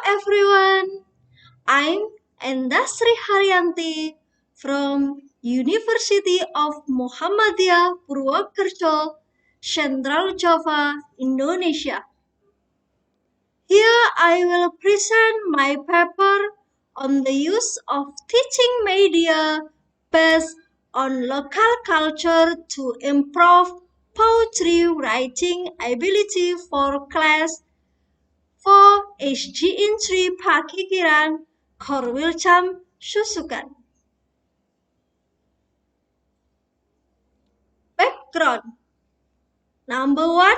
everyone, I'm Endah Haryanti from University of Muhammadiyah Purwokerto, Central Java, Indonesia. Here I will present my paper on the use of teaching media based on local culture to improve poetry writing ability for class 4 SGN3 Pakikiran, Korwilcam, Susukan. Background. Number 1.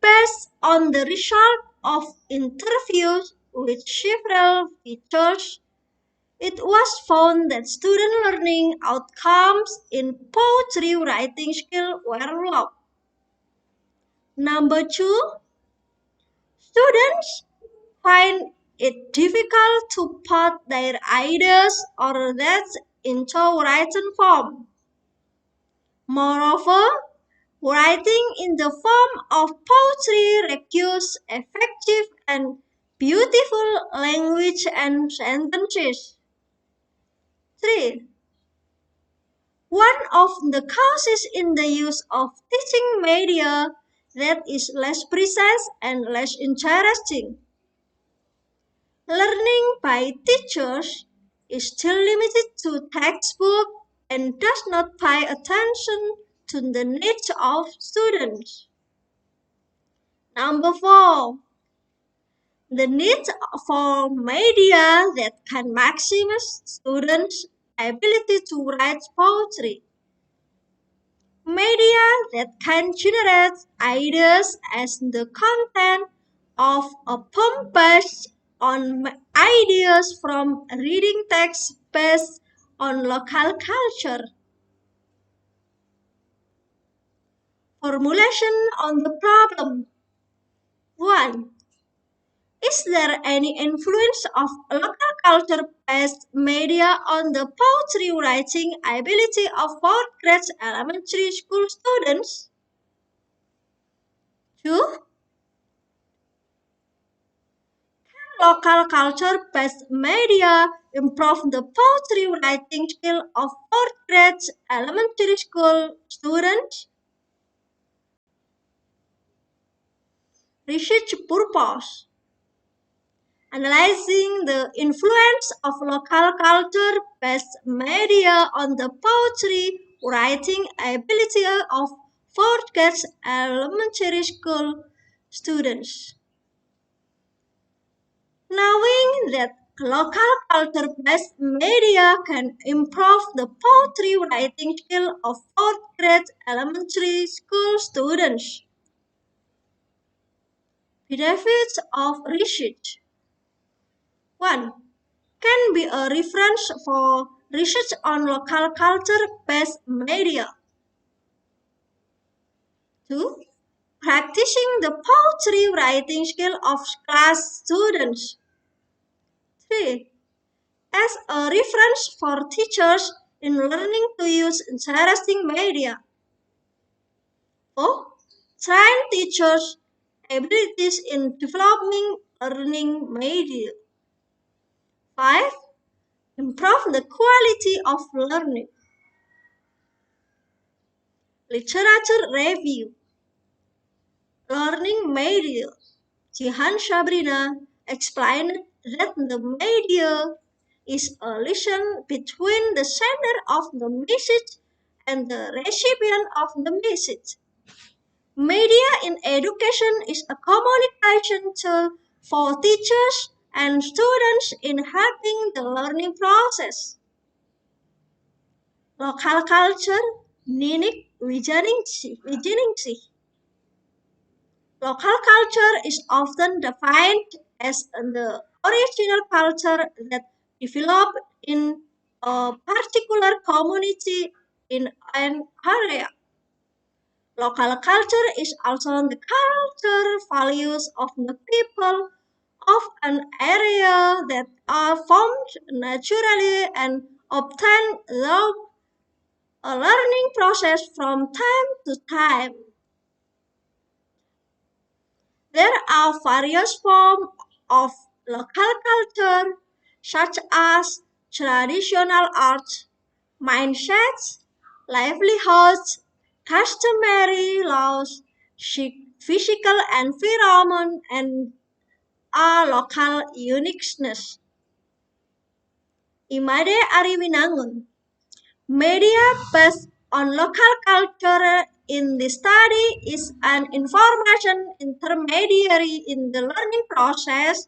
Based on the result of interviews with several teachers, it was found that student learning outcomes in poetry writing skill were low. Number 2. Students find it difficult to put their ideas or thoughts into written form. Moreover, writing in the form of poetry requires effective and beautiful language and sentences. 3. One of the causes in the use of teaching media that is less precise and less interesting. Learning by teachers is still limited to textbook and does not pay attention to the needs of students. Number 4. The need for media that can maximize students' ability to write poetry. Media that can generate ideas as the content of a poem based on ideas from reading text based on local culture. Formulation on the problem. 1. Is there any influence of local culture-based media on the poetry writing ability of fourth grade elementary school students? 2. Local culture-based media improve the poetry writing skill of fourth grade elementary school students? Research purpose. Analyzing the influence of local culture-based media on the poetry writing ability of fourth grade elementary school students. Knowing that local culture-based media can improve the poetry writing skill of fourth grade elementary school students. Benefits of research. 1. Can be a reference for research on local culture-based media. 2. Practicing the poetry writing skill of class students. 3. As a reference for teachers in learning to use interesting media. 4. Train teachers' abilities in developing learning media. 5. Improve the quality of learning. Literature review. Learning media. Jihan Sabrina explained that the media is a relation between the sender of the message and the recipient of the message. Media in education is a communication tool for teachers and students in helping the learning process. Local culture, Ninik Wijeningsih. Local culture is often defined as the original culture that developed in a particular community in an area. Local culture is also the cultural values of the people of an area that are formed naturally and obtained through a learning process from time to time. There are various forms of local culture, such as traditional arts, mindsets, livelihoods, customary laws, physical environment, and a local uniqueness. Imade Ariwinangun. Media based on local culture in the study is an information intermediary in the learning process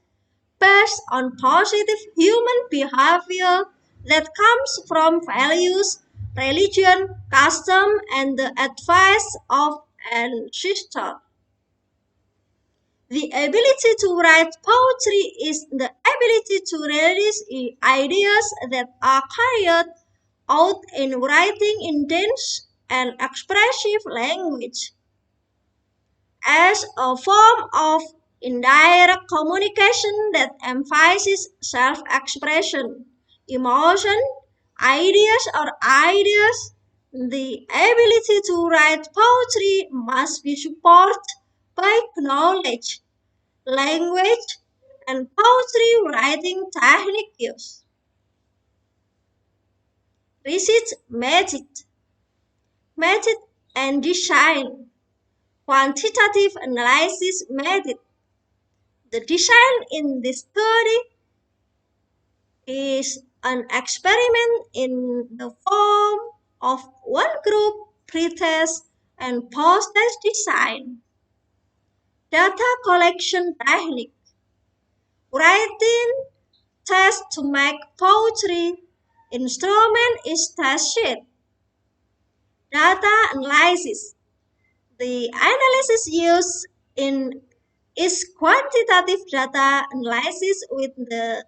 based on positive human behavior that comes from values, religion, custom, and the advice of ancestors. The ability to write poetry is the ability to release ideas that are carried out in writing in dense and expressive language. As a form of indirect communication that emphasizes self-expression, emotion, ideas, the ability to write poetry must be supported by knowledge, language, and poetry writing techniques. Research method and design. Quantitative analysis method. The design in this study is an experiment in the form of one group pre-test and post-test design. Data collection technique. Writing test to make poetry. Instrument is test sheet. Data analysis. The analysis used in is quantitative data analysis with the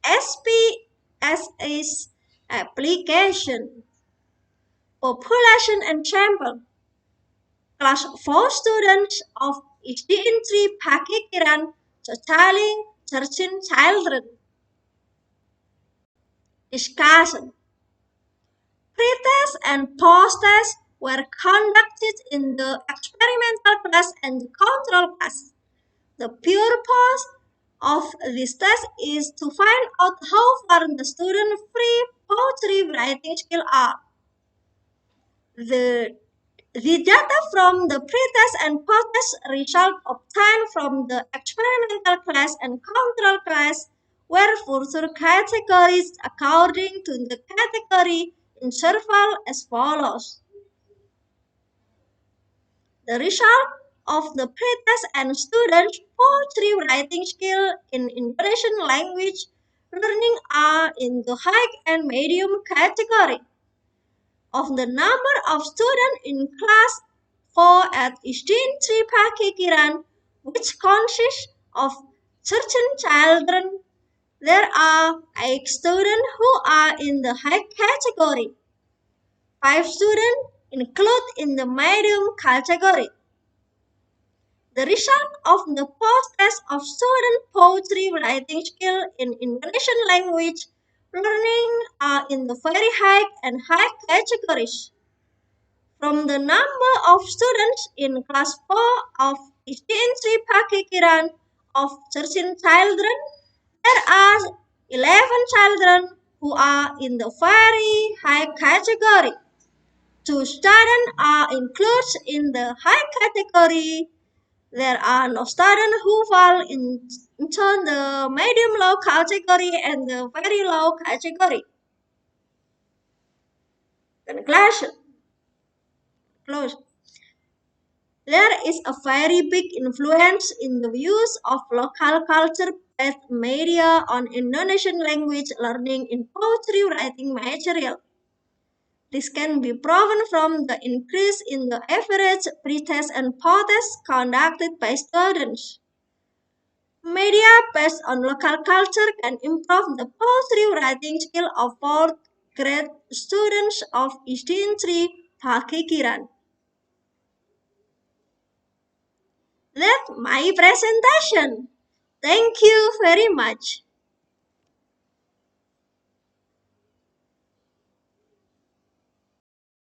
SPSS application. Population and sample. Class 4 students of SD3 Pakikiran totaling 13 children. Discussion. Pre-test and post-test were conducted in the experimental class and the control class. The purpose of this test is to find out how far the students' free poetry writing skills are. The data from the pre-test and post-test result obtained from the experimental class and control class were further categorized according to the category interval as follows. The result of the pre-test and students' poetry writing skill in Indonesian language learning are in the high and medium category. Of the number of students in class 4 at SD3 Pakikiran, which consists of 13 children, there are 8 students who are in the high category. 5 students included in the medium category. The result of the post-test of student poetry writing skill in Indonesian language learning are in the very high and high categories. From the number of students in class 4 of SDN3 Pakikiran of 13 children, there are 11 children who are in the very high category. 2 students are included in the high category. There are no students who fall into the medium-low category and the very low category. Conclusion. Close. There is a very big influence in the use of local culture-based media on Indonesian language learning in poetry writing material. This can be proven from the increase in the average pre-test and post-test conducted by students. Media based on local culture can improve the poetry writing skill of fourth grade students of SD3 Pakikiran. That's my presentation. Thank you very much.